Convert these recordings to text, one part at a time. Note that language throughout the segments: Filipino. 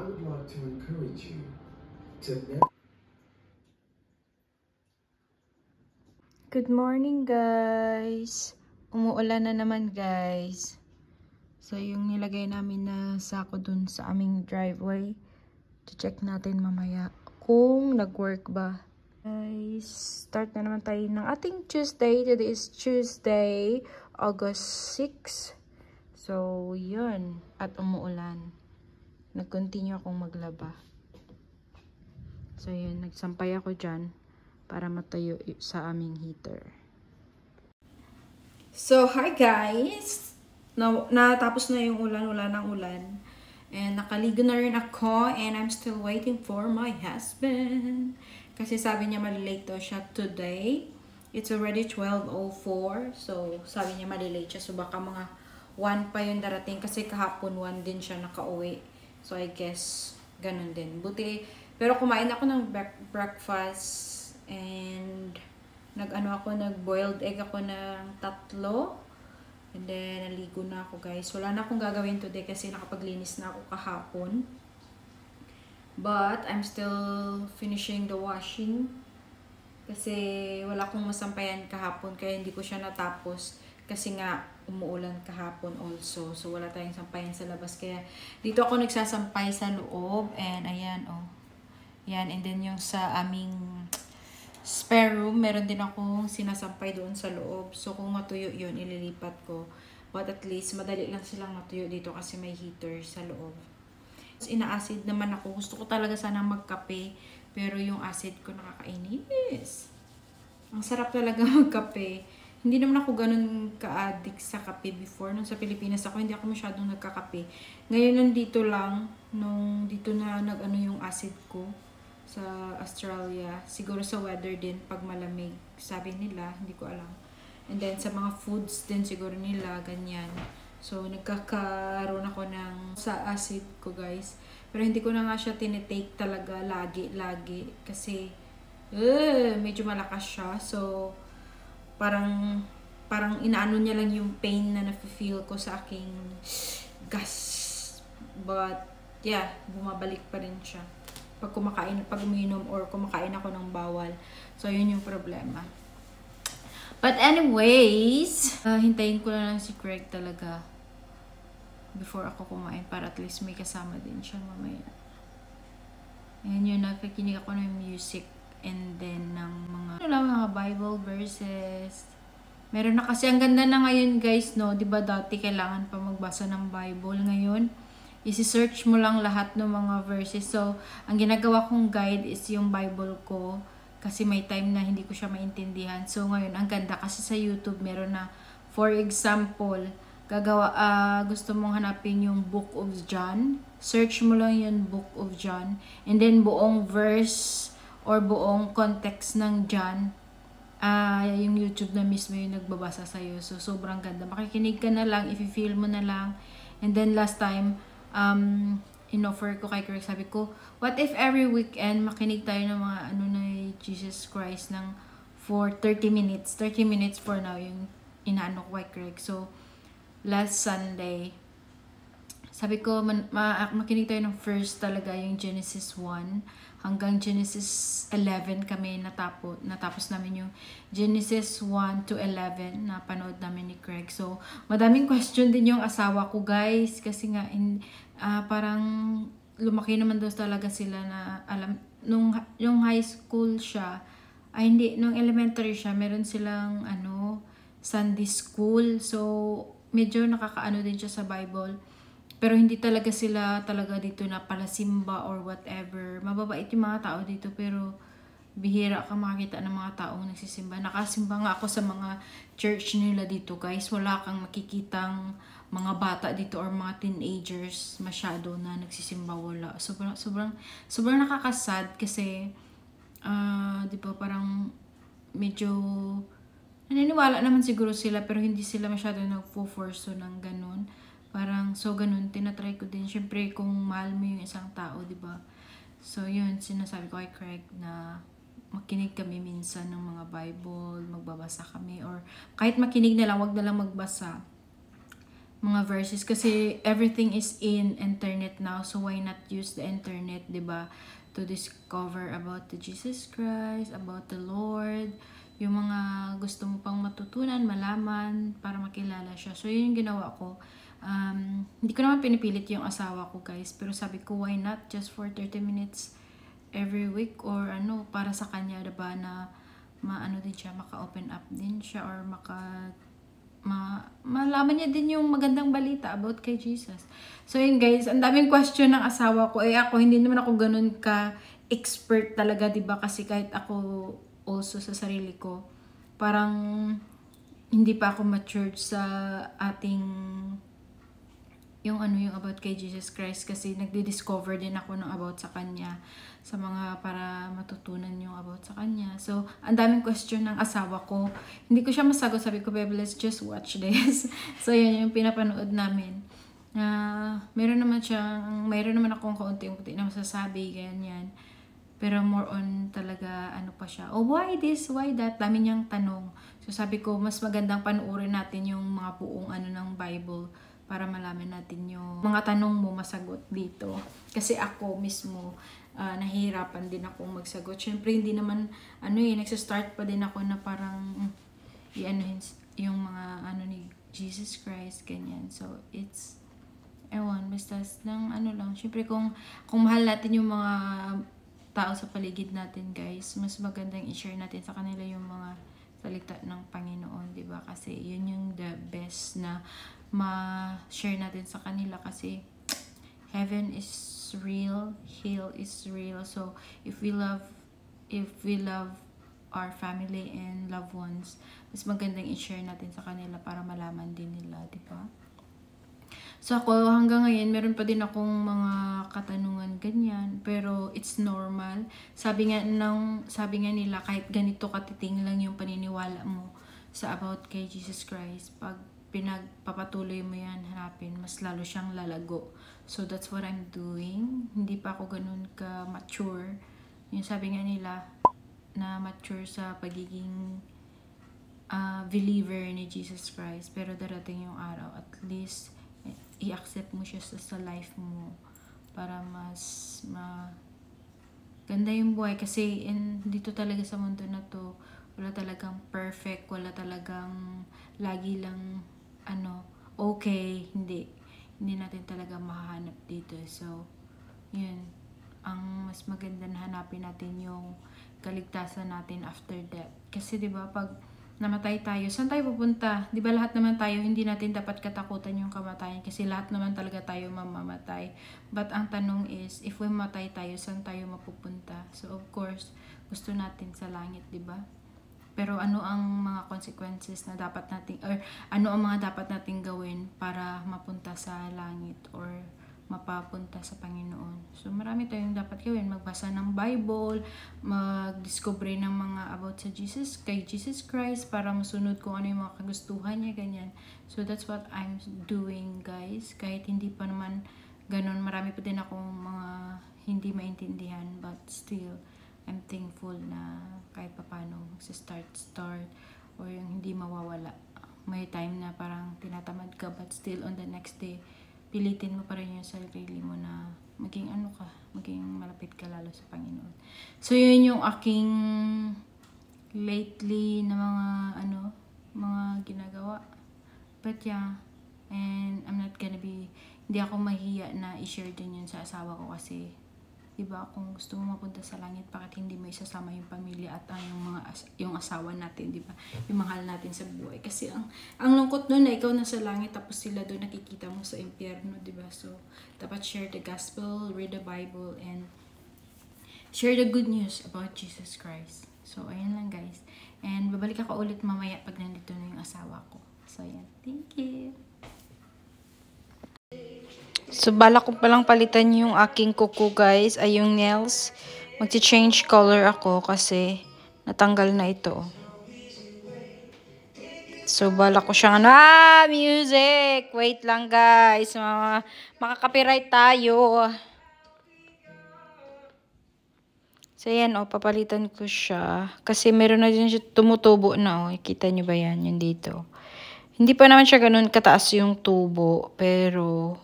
would like to encourage you to Good morning, guys. Umuulan na naman, guys. So, yung nilagay namin na sako dun sa aming driveway. Check natin mamaya kung nag-work ba. Guys, start na naman tayo ng ating Tuesday. Today is Tuesday, August 6. So, yun. At umuulan. Nag-continue akong maglaba. So, yun. Nagsampay ako dyan para matayo sa aming heater. So, hi guys! Natapos na yung ulan, wala ng ulan. And nakaligo na rin ako and I'm still waiting for my husband. Kasi sabi niya malilate daw siya today. It's already 12:04. So, sabi niya malilate siya. So, baka mga 1 pa yung darating. Kasi kahapon 1 din siya nakauwi. So, I guess ganun din. Buti, pero kumain ako ng breakfast. And nag-boiled egg ako ng 3. And then, naligo na ako, guys. Wala na akong gagawin today kasi nakapaglinis na ako kahapon. But, I'm still finishing the washing. Kasi, wala akong masampayan kahapon. Kaya, hindi ko siya natapos. Kasi nga, umuulan kahapon also. So, wala tayong sampayan sa labas. Kaya, dito ako nagsasampay sa loob. And, ayan, oh. Yan. And then, yung sa aming spare room, meron din akong sinasampay doon sa loob. So, kung matuyo yun, ililipat ko. But at least, madali lang silang matuyo dito kasi may heater sa loob. Ina-acid naman ako. Gusto ko talaga sana magkape. Pero yung acid ko nakakainis. Ang sarap talaga magkape. Hindi naman ako ganun ka-addict sa kape before. Nung sa Pilipinas ako, hindi ako masyadong nagkakape. Ngayon, nandito lang. Nung dito na nag-ano yung acid ko sa Australia. Siguro sa weather din, pag malamig. Sabi nila, hindi ko alam. And then, sa mga foods din siguro nila, ganyan. So, nagkakaroon ako ng sa acid ko, guys. Pero hindi ko na nga siya tinitake talaga lagi. Kasi, medyo malakas siya. So, parang inaano niya lang yung pain na nafe-feel ko sa aking gas. But, yeah, bumabalik pa rin siya. Pag uminom or kumakain ako ng bawal. So, yun yung problema. But anyways, hintayin ko na lang si Craig talaga before ako kumain para at least may kasama din siya mamaya. And yun, nakikinig ako ng music and then ng mga Bible verses. Meron na kasi, ang ganda na ngayon guys, no? Diba dati kailangan pa magbasa ng Bible, ngayon isi-search mo lang lahat ng mga verses. So, ang ginagawa kong guide is yung Bible ko. Kasi may time na hindi ko siya maintindihan. So, ngayon, ang ganda. Kasi sa YouTube, meron na, for example, gusto mong hanapin yung Book of John. Search mo lang yung Book of John. And then, buong verse or buong context ng John, yung YouTube na mismo yung nagbabasa sa'yo. So, sobrang ganda. Makikinig ka na lang, i-feel mo na lang. And then, last time, in-offer ko kay Craig, sabi ko, what if every weekend makinig tayo ng mga na Jesus Christ ng for 30 minutes. 30 minutes for now yung inaano ko kay Craig. So, last Sunday, sabi ko, makinig tayo ng first talaga yung Genesis 1 hanggang Genesis 11 kami natapos namin yung Genesis 1 to 11 na panood namin ni Craig. So, madaming question din yung asawa ko, guys, kasi nga parang lumaki naman daw talaga sila na alam nung high school siya, hindi, nung elementary siya, meron silang Sunday school. So, medyo nakakaano din siya sa Bible. Pero hindi talaga sila dito na palasimba or whatever. Mababait yung mga tao dito, pero bihira ka makakita ng mga taong nagsisimba. Nakasimba nga ako sa mga church nila dito, guys. Wala kang makikitang mga bata dito or mga teenagers masyado na nagsisimba. Wala. Sobrang nakakasad kasi, di ba, parang medyo naniniwala naman siguro sila, pero hindi sila masyado nagpo-force ng ganun. Parang, so ganun, tinatry ko din. Siyempre, kung mahal mo yung isang tao, di ba? So, yun, sinasabi ko kay Craig na makinig kami minsan ng mga Bible, magbabasa kami, or kahit makinig na lang, wag na lang magbasa. mga verses kasi everything is in internet now, so why not use the internet, 'di ba, to discover about the Jesus Christ, about the Lord, yung mga gusto mo pang matutunan, malaman para makilala siya. So yun yung ginawa ko. Hindi ko naman pinipilit yung asawa ko, guys, pero sabi ko why not just for 30 minutes every week or ano para sa kanya, 'di ba, na maano din siya, maka-open up din siya or malaman niya din yung magandang balita about kay Jesus. So yun, guys, ang daming question ng asawa ko. Ako, hindi naman ako ganun ka-expert talaga, diba? Kasi kahit ako also sa sarili ko, parang hindi pa ako matured sa ating yung about kay Jesus Christ, kasi nagdi-discover din ako ng about sa kanya, sa mga para matutunan yung about sa kanya. So, ang daming question ng asawa ko. Hindi ko siya masagot. Sabi ko, babe, let's just watch this. So, yun yung pinapanood namin. Mayroon naman akong kaunti-unti na masasabi, ganyan. Pero more on talaga, pa siya. Oh, why this? Why that? Dami niyang tanong. So, sabi ko, mas magandang panuorin natin yung mga buong ng Bible para malaman natin yung mga tanong mo masagot dito. Kasi ako mismo, nahihirapan din akong magsagot. Syempre, hindi naman, nagsastart pa din ako na parang, yung mga, ni Jesus Christ, ganyan. So, it's, basta ng lang. Syempre, kung mahal natin yung mga tao sa paligid natin, guys, mas magandang i-share natin sa kanila yung mga salita ng Panginoon, diba? Kasi, yun yung the best na ma-share natin sa kanila, kasi heaven is real, hell is real. So if we love our family and loved ones, mas magandang i-share natin sa kanila para malaman din nila, di ba? So ako hanggang ngayon meron pa din akong mga katanungan ganyan, pero it's normal. Sabi nga nila, kahit ganito katiting lang yung paniniwala mo sa about kay Jesus Christ, pag pinagpapatuloy mo yan, hanapin, mas lalo siyang lalago. So, that's what I'm doing. Hindi pa ako ganun ka-mature. Yung sabi nga nila, na mature sa pagiging believer ni Jesus Christ. Pero darating yung araw, at least, i-accept mo siya sa life mo para mas ganda yung buhay. Kasi dito talaga sa mundo na to, wala talagang perfect, wala talagang lagi lang okay, hindi natin talaga mahahanap dito. So, yun, ang mas maganda na hanapin natin yung kaligtasan natin after death. Kasi 'di ba, pag namatay tayo, saan tayo pupunta? 'Di ba, lahat naman tayo, hindi natin dapat katakutan yung kamatayan kasi lahat naman talaga tayo mamamatay. But ang tanong is, if we matay tayo, saan tayo mapupunta? So, of course, gusto natin sa langit, 'di ba? Pero ano ang mga consequences na dapat nating, or ano ang mga dapat nating gawin para mapunta sa langit or mapapunta sa Panginoon? So marami tayong dapat gawin. Magbasa ng Bible, mag-discover ng mga about sa kay Jesus Christ para masunod kung ano yung mga kagustuhan niya, ganyan. So that's what I'm doing, guys. Kahit hindi pa naman ganun, marami pa din akong mga hindi maintindihan, but still I'm thankful na kahit papano magsa-start or yung hindi mawawala. May time na parang tinatamad ka, but still on the next day, pilitin mo pa rin yung sarili mo na maging maging malapit ka lalo sa Panginoon. So yun yung aking lately na mga ginagawa. But yeah, and I'm not gonna hindi ako mahiya na i-share din yun sa asawa ko, kasi diba, kung gusto mo mapunta sa langit, bakit hindi mo isasama yung pamilya at yung asawa natin, diba? Yung mahal natin sa buhay. Kasi ang lungkot nun na ikaw nasa langit, tapos sila doon nakikita mo sa impyerno, diba? So, dapat share the gospel, read the Bible, and share the good news about Jesus Christ. So, ayun lang, guys. And babalik ako ulit mamaya pag nandito na yung asawa ko. So, ayan. Thank you. So, balak ko palang palitan yung aking kuko, guys, ay yung nails. Magti-change color ako kasi natanggal na ito. So, balak ko siyang music! Wait lang, guys. Makaka-copyright tayo. So, yan, papalitan ko siya. Kasi meron na din siya tumutubo na, Kita nyo ba yan? Yung dito. Hindi pa naman siya ganun kataas yung tubo, pero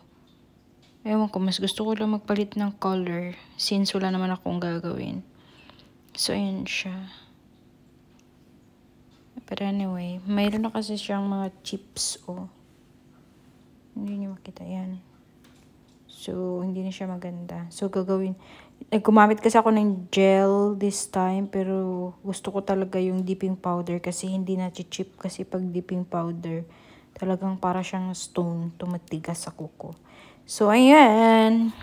ewan ko, mas gusto ko lang magpalit ng color since wala naman akong gagawin. So, ayan siya. But anyway, mayroon na kasi siyang mga chips, oh. Hindi niyo makita yan. So, hindi na siya maganda. So, gagawin. Gumamit kasi ako ng gel this time, pero gusto ko talaga yung dipping powder kasi hindi na chip kasi pag dipping powder, talagang para siyang stone, tumatigas sa kuko. So, ayan.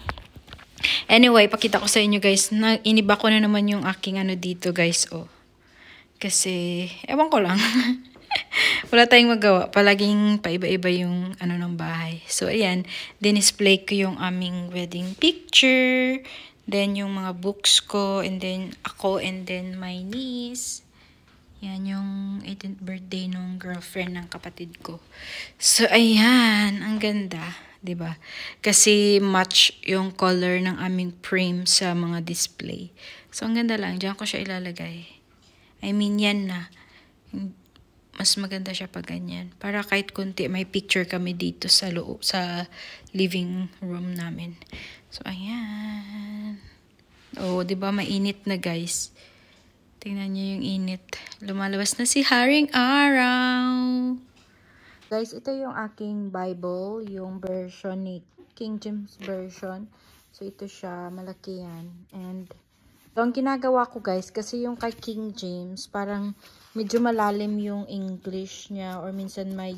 Anyway, pakita ko sa inyo guys, iniba ko na naman yung aking ano dito guys, oh. Kasi, ewan ko lang. Wala tayong magawa. Palaging paiba-iba yung ano ng bahay. So, ayan. Din-display ko yung aming wedding picture. Then, yung mga books ko. And then, ako. And then, my niece. Yan yung 18th birthday nung girlfriend ng kapatid ko. So, ayan. Ang ganda. 'Di ba? Kasi match yung color ng aming frame sa mga display. So, ang ganda lang. Diyan ko siya ilalagay. I mean, yan na. Mas maganda siya pag ganyan. Para kahit kunti, may picture kami dito sa loob, sa living room namin. So, ayan. Oh, 'di ba mainit na, guys? Tingnan niyo yung init. Lumalabas na si Haring Araw. Guys, ito yung aking Bible, yung version ni King James Version. So, ito siya, malaki yan. And, ito ang ginagawa ko guys, kasi yung kay King James, parang medyo malalim yung English niya, or minsan may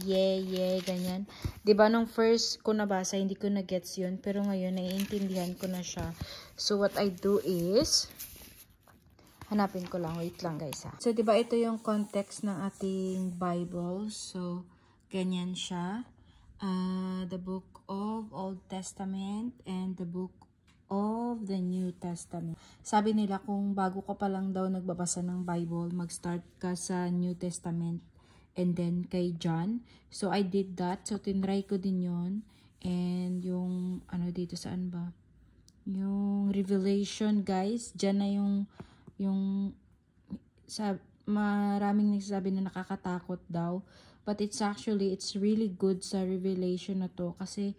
ganyan. Diba, nung first ko nabasa, hindi ko na-gets yun, pero ngayon, naiintindihan ko na siya. So, what I do is, hanapin ko lang, wait lang guys ha. So, diba, ito yung context ng ating Bible. So, ganyan siya. The book of Old Testament and the book of the New Testament. Sabi nila kung bago ka pa lang daw nagbabasa ng Bible, mag-start ka sa New Testament and then kay John. So, I did that. So, tinry ko din yun. And yung, ano dito, saan ba? Yung Revelation, guys. Diyan na yung maraming nagsasabi na nakakatakot daw. But it's really good sa Revelation na to. Kasi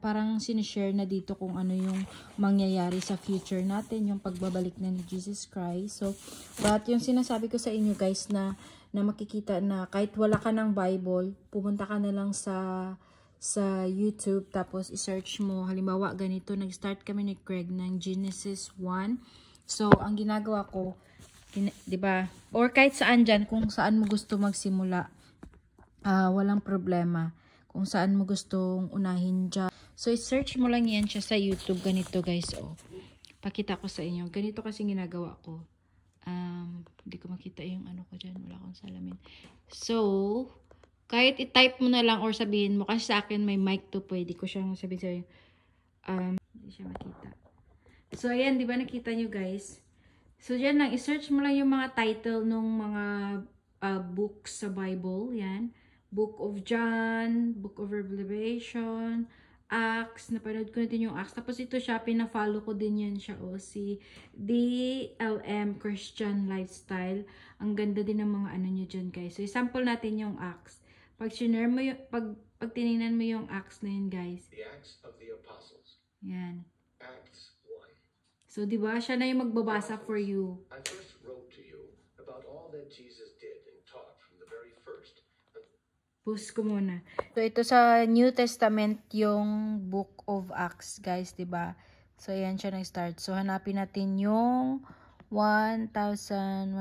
parang sinishare na dito kung ano yung mangyayari sa future natin. Yung pagbabalik na ni Jesus Christ. So, but yung sinasabi ko sa inyo guys na makikita na kahit wala ka ng Bible, pumunta ka na lang sa YouTube. Tapos i-search mo. Halimbawa ganito, nag-start kami ni Craig ng Genesis 1. So, ang ginagawa ko, diba? Or kahit saan dyan, kung saan mo gusto magsimula. Walang problema kung saan mo gustong unahin dyan. So, i-search mo lang yan siya sa YouTube. Ganito, guys, oh. Pakita ko sa inyo. Ganito kasi ginagawa ko. Hindi ko makita yung ano ko dyan. Wala akong salamin. So, kahit i-type mo na lang or sabihin mo. Kasi sa akin may mic to. Pwede ko siyang sabihin sa'yo. Hindi siya makita. So, ayan. Di ba nakita nyo, guys? So, dyan lang. I-search mo lang yung mga title ng mga books sa Bible. Yan. Book of John, Book of Revelation, Acts, napanood ko na din yung Acts. Tapos ito siya, pina-follow ko din yan siya, o si DLM Christian Lifestyle. Ang ganda din ng mga ano nyo dyan, guys. So, sample natin yung Acts. Pag sinare mo yung, pag tinignan mo yung Acts na yun, guys. The Acts of the Apostles. Yan. Acts 1. So, diba, siya na yung magbabasa for you. I first wrote to you about all that Jesus did and taught from the very first. Post ko muna. So, ito sa New Testament yung Book of Acts, guys, diba? So, ayan siya nag-start. So, hanapin natin yung 1128.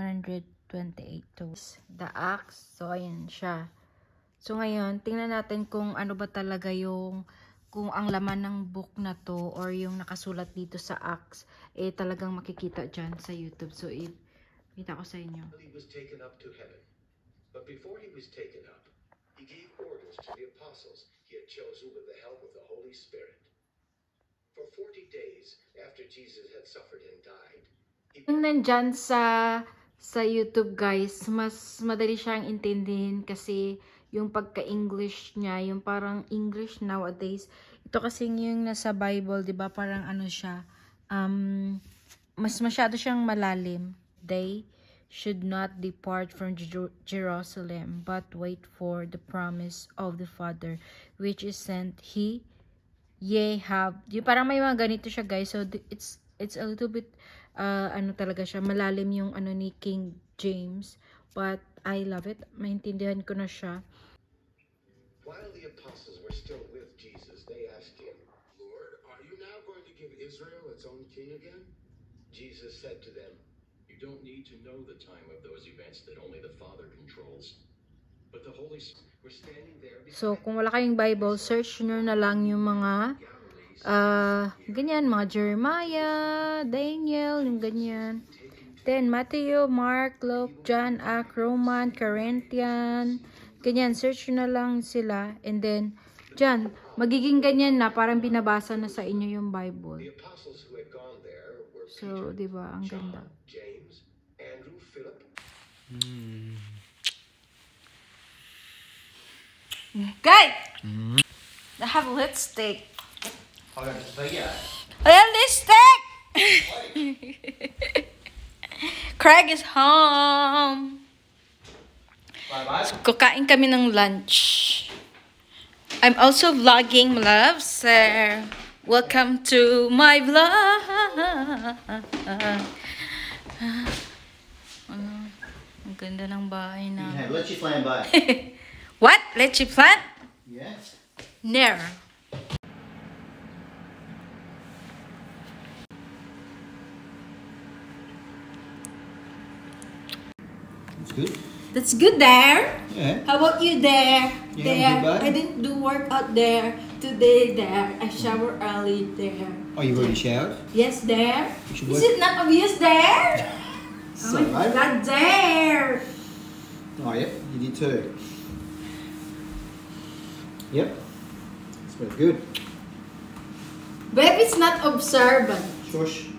The Acts. So, ayan siya. So, ngayon, tingnan natin kung ano ba talaga yung, kung ang laman ng book na to or yung nakasulat dito sa Acts, eh, talagang makikita dyan sa YouTube. So, kita ko sa inyo. He was taken up to heaven. But before he was taken up, he gave orders to the apostles he had chosen with the help of the Holy Spirit. For 40 days after Jesus had suffered and died, yung nandyan sa YouTube, guys, mas madali siyang intindihin kasi yung pagka-English niya, yung parang English nowadays. Ito kasi yung nasa Bible, di ba? Parang ano siya, mas masyado siyang malalim. should not depart from Jerusalem, but wait for the promise of the Father, which is sent ye have. Yung parang may mga ganito siya, guys. So it's a little bit ano talaga siya, malalim yung ano ni King James, but I love it. Maintindihan ko na siya. While the apostles were still with Jesus, they asked him, "Lord, are you now going to give Israel its own king again?" Jesus said to them, "You don't need to know the time of those events that only the Father controls. But the Holy Spirit were standing there." So, kung wala kayong Bible, search nyo na lang yung mga ganyan, mga Jeremiah, Daniel, yung ganyan. Then, Matthew, Mark, Luke, John, Acts, Roman, Corinthian, ganyan, search nyo na lang sila. And then, dyan, magiging ganyan na, parang binabasa na sa inyo yung Bible. The apostles who had gone there were So, Peter, diba, ang ganda. John, James, Andrew, Philip. Guys! I have lipstick. I have lipstick! Craig is home. Kukain kami ng lunch. I'm also vlogging, my love, sir. Welcome to my vlog. Ang ganda ng bahay na. Leche flan by. What? Leche plant? Yes. Never. It's good. That's good there. Yeah. How about you there? You There. haven't been bad? I didn't do workout there. Today there. I shower early there. Oh, you've already showered? Yes, there. You should Is work- it not obvious there? So, Oh my God, there. Oh, yep, you did too. Yep. Smells good. Babe, it's not observant. Shush.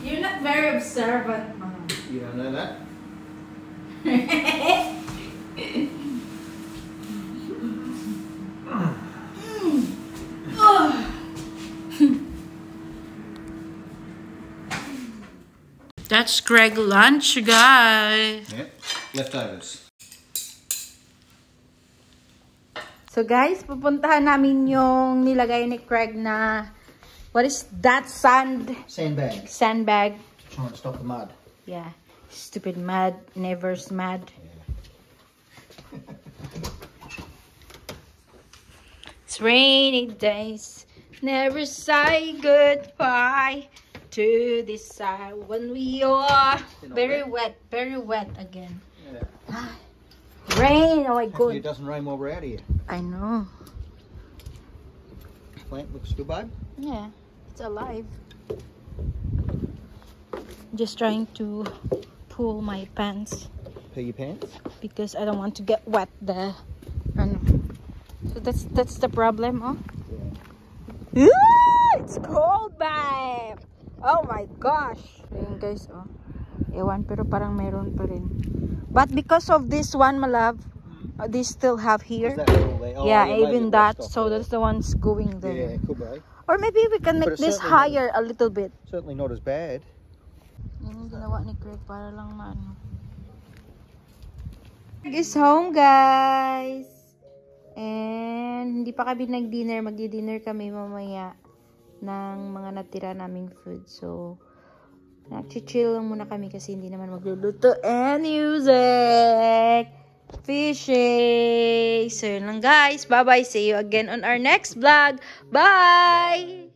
You're not very observant, Mom. You don't know that? That's Greg lunch, guys. Yep. Leftovers. So guys, pupuntahan namin yung nilagay ni Craig na, what is that, Sandbag. sandbag. Try and stop the mud. Yeah, stupid mad, never's mad. It's rainy days, never say goodbye to this side when we are very wet again. Yeah. Rain, oh my Hopefully it god. doesn't rain while we're out here. I know. Plant looks good, babe. Yeah, it's alive. Just trying to pull my pants Pee your pants. because I don't want to get wet there. So that's the problem, oh. Yeah. It's cold, babe. Oh my gosh. Ayun guys, oh. Ewan, pero parang meron pa rin. But because of this one, my love, they still have here. Is that all there? Oh, Yeah, maybe even it that. will stop So there. that's the ones going Yeah, there. could be. Or maybe we can make But it's this certainly not- higher a little bit. Certainly not as bad. Yan yung ginawa ni Craig para lang maano. Craig is home, guys. And hindi pa kami nag-dinner. Magdi-dinner kami mamaya ng mga natira naming food. So, nag-chill lang muna kami kasi hindi naman magluluto and music. Fishing. So, yun lang guys. Bye-bye. See you again on our next vlog. Bye!